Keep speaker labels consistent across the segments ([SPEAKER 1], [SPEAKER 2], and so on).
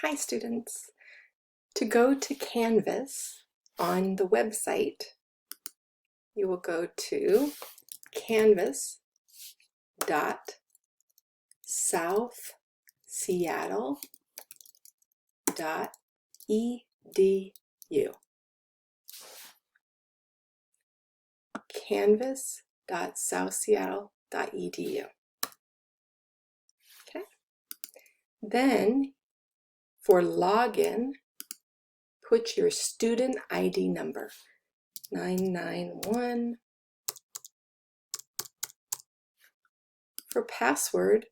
[SPEAKER 1] Hi students. To go to Canvas on the website, you will go to canvas.southseattle.edu. canvas.southseattle.edu. Okay. Then for login, put your student ID number, 991. For password,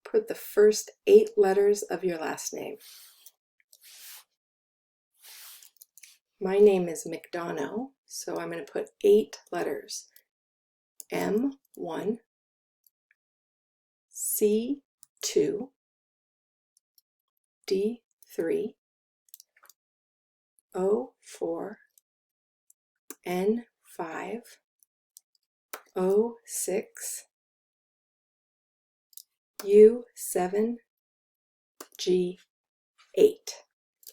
[SPEAKER 1] put the first 8 letters of your last name. My name is McDonough, so I'm going to put 8 letters. M1, C2, D3, O4, N5, O6, U7, G8.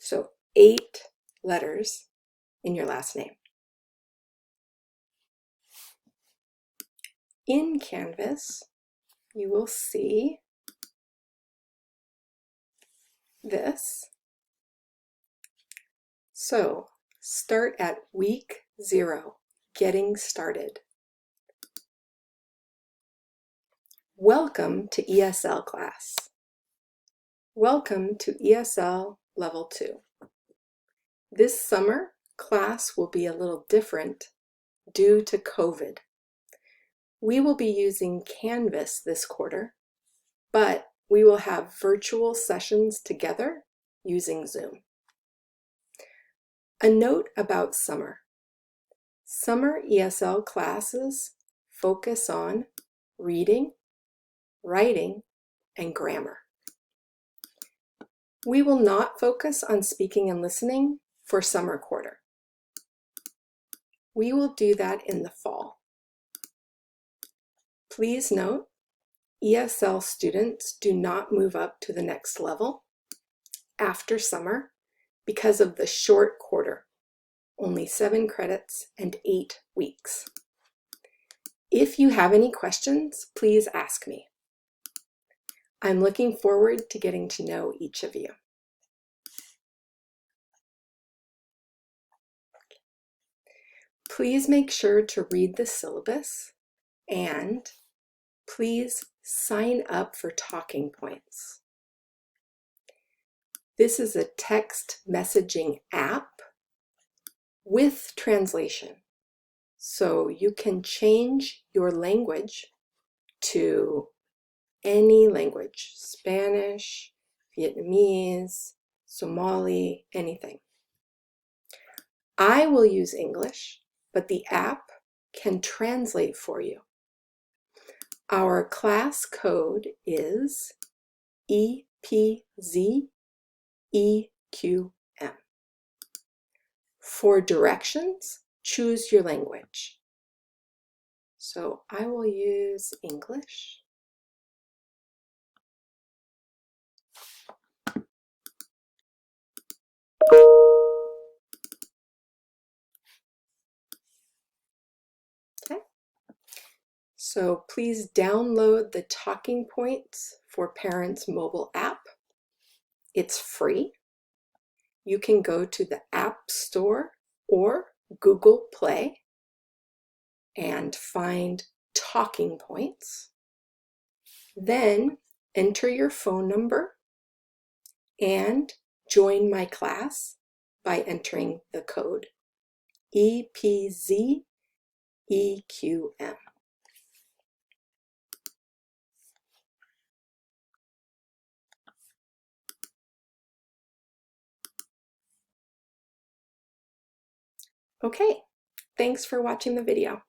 [SPEAKER 1] So 8 letters in your last name. In Canvas, you will see this. So start at week 0, getting started. Welcome to ESL class. Welcome to ESL Level 2. This summer, class will be a little different due to COVID. We will be using Canvas this quarter, but we will have virtual sessions together using Zoom. A note about summer. Summer ESL classes focus on reading, writing, and grammar. We will not focus on speaking and listening for summer quarter. We will do that in the fall. Please note, ESL students do not move up to the next level after summer because of the short quarter, only 7 credits and 8 weeks. If you have any questions, please ask me. I'm looking forward to getting to know each of you. Please make sure to read the syllabus and please sign up for talking points. This is a text messaging app with translation. So you can change your language to any language, Spanish, Vietnamese, Somali, anything. I will use English, but the app can translate for you. Our class code is EPZEQM. For directions, choose your language. So I will use English. Okay. So please download the Talking Points for Parents mobile app. It's free. You can go to the App Store or Google Play and find Talking Points. Then enter your phone number and join my class by entering the code EPZEQM. Okay, thanks for watching the video.